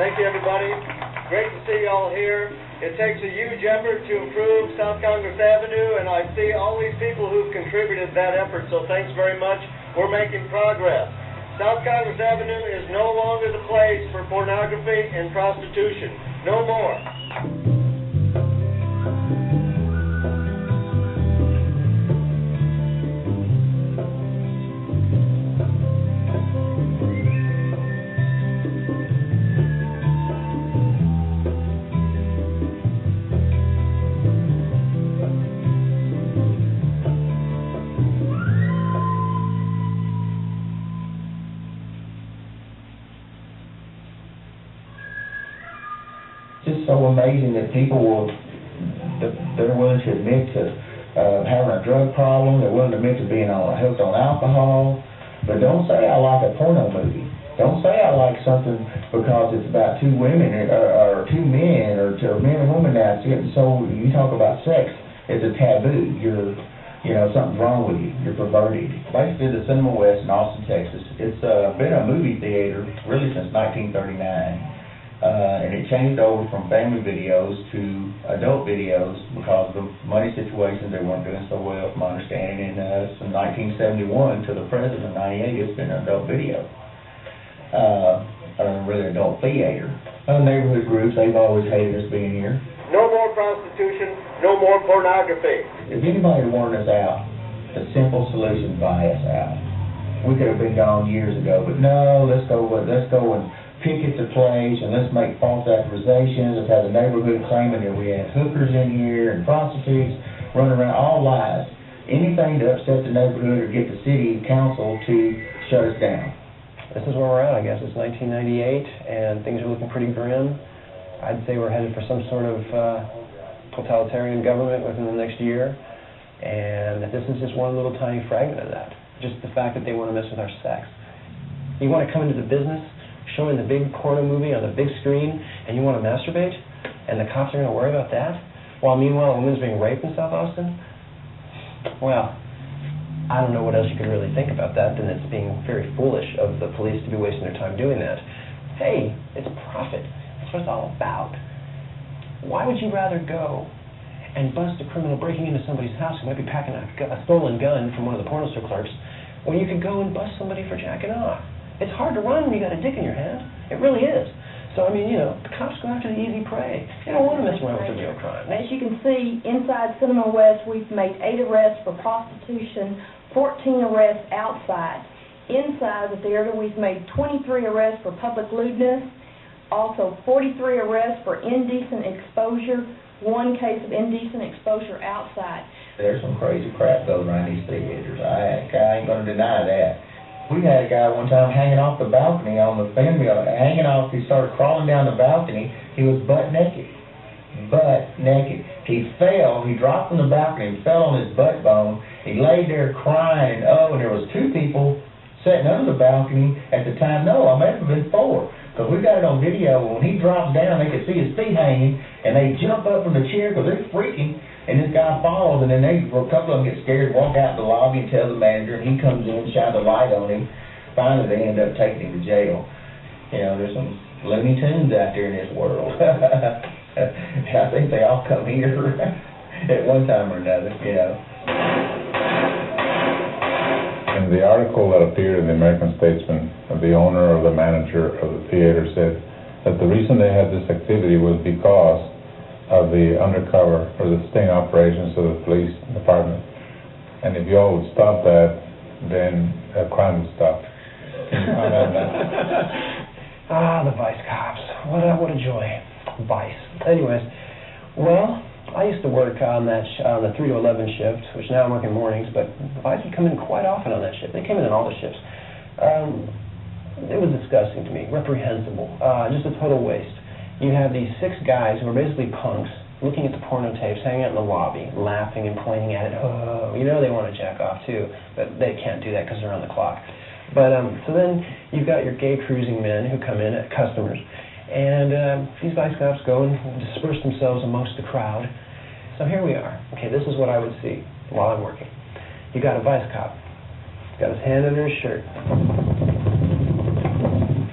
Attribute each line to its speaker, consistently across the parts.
Speaker 1: Thank you, everybody. Great to see you all here. It takes a huge effort to improve South Congress Avenue, and I see all these people who've contributed that effort, so thanks very much. We're making progress. South Congress Avenue is no longer the place for pornography and prostitution. No more.
Speaker 2: Just so amazing that people they're willing to admit to having a drug problem, they're willing to admit to being hooked on alcohol, but don't say I like a porno movie. Don't say I like something because it's about two women or two men or men and women now. It's getting so, you talk about sex, it's a taboo. Something's wrong with you. You're perverted. Basically, the Cinema West in Austin, Texas, it's been a movie theater really since 1939. And it changed over from family videos to adult videos because of the money situations. They weren't doing so well, from my understanding. And from 1971 to the present, in '98, it's been an adult video. Really adult theater. Neighborhood groups, they've always hated us being here.
Speaker 1: No more prostitution, no more pornography.
Speaker 2: If anybody wanted us out, the simple solution, buy us out. We could have been gone years ago, but no, let's go and picket the place, and let's make false accusations. Let's have the neighborhood claiming that we had hookers in here and prostitutes running around, all lies. Anything to upset the neighborhood or get the city council to shut us down.
Speaker 3: This is where we're at, I guess. It's 1998, and things are looking pretty grim. I'd say we're headed for some sort of totalitarian government within the next year, and this is just one little tiny fragment of that. Just the fact that they want to mess with our sex. You want to come into the business showing the big porno movie on the big screen, and you want to masturbate, and the cops are going to worry about that, while meanwhile a woman's being raped in South Austin? Well, I don't know what else you could really think about that than it's being very foolish of the police to be wasting their time doing that. Hey, it's profit. That's what it's all about. Why would you rather go and bust a criminal breaking into somebody's house who might be packing a stolen gun from one of the porno store clerks when you could go and bust somebody for jacking off? It's hard to run when you got a dick in your hand. It really is. So, the cops go after the easy prey. They don't want to mess around with the real crime.
Speaker 4: As you can see, inside Cinema West, we've made 8 arrests for prostitution, 14 arrests outside. Inside the theater, we've made 23 arrests for public lewdness, also 43 arrests for indecent exposure, 1 case of indecent exposure outside.
Speaker 2: There's some crazy crap going around these theaters. I ain't going to deny that. We had a guy one time hanging off the balcony on the film reel, he started crawling down the balcony. He was butt naked. He fell, he dropped from the balcony and fell on his butt bone. He laid there crying, and there was 2 people sitting under the balcony at the time. No, I may have been 4, because we got it on video. When he dropped down, they could see his feet hanging, and they jump up from the chair because they're freaking. And this guy falls, and then a couple of them get scared, walk out in the lobby and tell the manager, and he comes in, shines a light on him. Finally, they end up taking him to jail. There's some Looney Tunes out there in this world. I think they all come here at one time or another,
Speaker 5: In the article that appeared in the American Statesman, the owner or the manager of the theater said that the reason they had this activity was because of the undercover or the sting operations of the police department. And if you all would stop that, then crime would stop. Can you comment on that?
Speaker 3: The vice cops. What a joy. Vice. Anyways, well, I used to work on the 3 to 11 shift, which now I'm working mornings, but vice would come in quite often on that shift. They came in on all the shifts. It was disgusting to me. Reprehensible. Just a total waste. You have these 6 guys who are basically punks looking at the porno tapes, hanging out in the lobby, laughing and pointing at it. Oh, they want to jack off too, but they can't do that because they're on the clock. But so then you've got your gay cruising men who come in at customers, and these vice cops go and disperse themselves amongst the crowd. So here we are. Okay, this is what I would see while I'm working. You got a vice cop. He's got his hand under his shirt.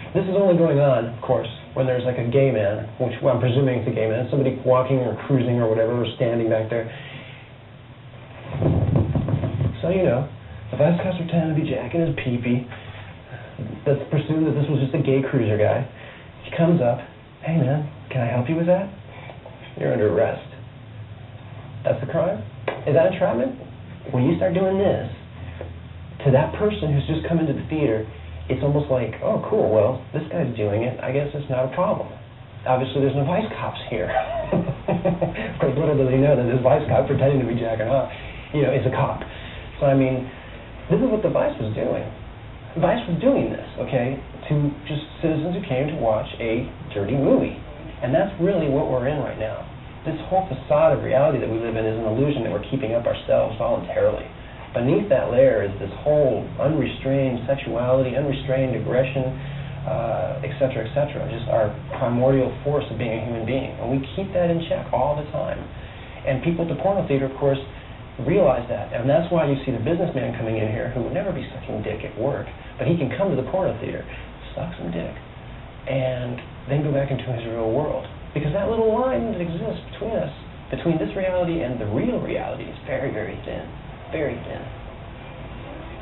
Speaker 3: This is only going on, of course, when there's like a gay man, which I'm presuming it's a gay man, somebody walking or cruising or whatever, or standing back there. So, you know, the vice cops pretending to be jacking his pee-pee. Let's presume that this was just a gay cruiser guy. He comes up, hey man, can I help you with that? You're under arrest. That's the crime? Is that entrapment? When you start doing this, to that person who's just come into the theater, it's almost like, oh, cool, well, this guy's doing it. I guess it's not a problem. Obviously, there's no vice cops here. Of course, little does he know that this vice cop pretending to be jacking off, you know, is a cop. So, I mean, this is what the vice was doing. The vice was doing this, okay, to just citizens who came to watch a dirty movie. And that's really what we're in right now. This whole facade of reality that we live in is an illusion that we're keeping up ourselves voluntarily. Beneath that layer is this whole unrestrained sexuality, unrestrained aggression, et cetera, just our primordial force of being a human being. And we keep that in check all the time. And people at the porno theater, of course, realize that. And that's why you see the businessman coming in here who would never be sucking dick at work, but he can come to the porno theater, suck some dick, and then go back into his real world. Because that little line that exists between us, between this reality and the real reality, is very, very thin. Very thin.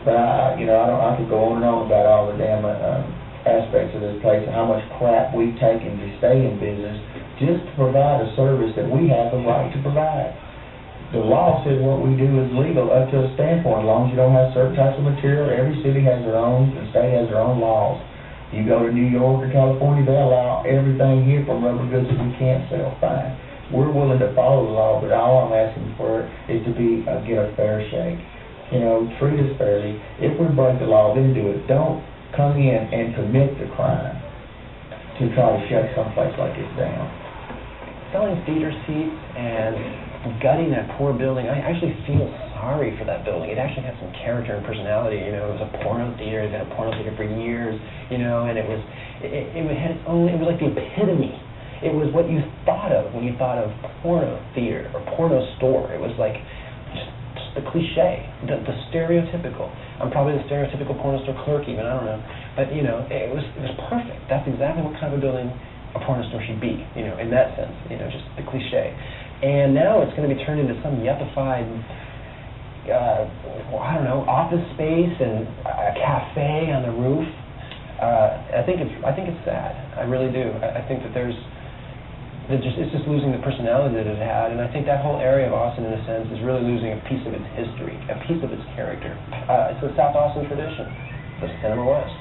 Speaker 2: But you know, I could go on and on about all the damn aspects of this place and how much crap we've taken to stay in business just to provide a service that we have the right to provide. The law says what we do is legal up to a standpoint. As long as you don't have certain types of material, every city has their own, the state has their own laws. You go to New York or California, they allow everything here from rubber goods that we can't sell. Fine. We're willing to follow the law, but all I'm asking for is to get a fair shake. You know, treat us fairly. If we break the law, then do it. Don't come in and commit the crime to try to shut someplace like this down.
Speaker 3: Selling theater seats and gutting that poor building, I actually feel sorry for that building. It actually had some character and personality. You know, it was a porno theater. It had a porno theater for years. You know, and it had its own. It was like the epitome. It was what you thought of when you thought of porno theater or porno store. It was like just the cliche, the stereotypical. I'm probably the stereotypical porno store clerk even, I don't know. But, you know, it was perfect. That's exactly what kind of a building a porno store should be, you know, in that sense, you know, just the cliche. And now it's going to be turned into some yuppified, I don't know, office space and a cafe on the roof. I think it's sad. I really do. I think that it's just losing the personality that it had, and I think that whole area of Austin, in a sense, is really losing a piece of its history, a piece of its character. It's the South Austin tradition, the Cinema West.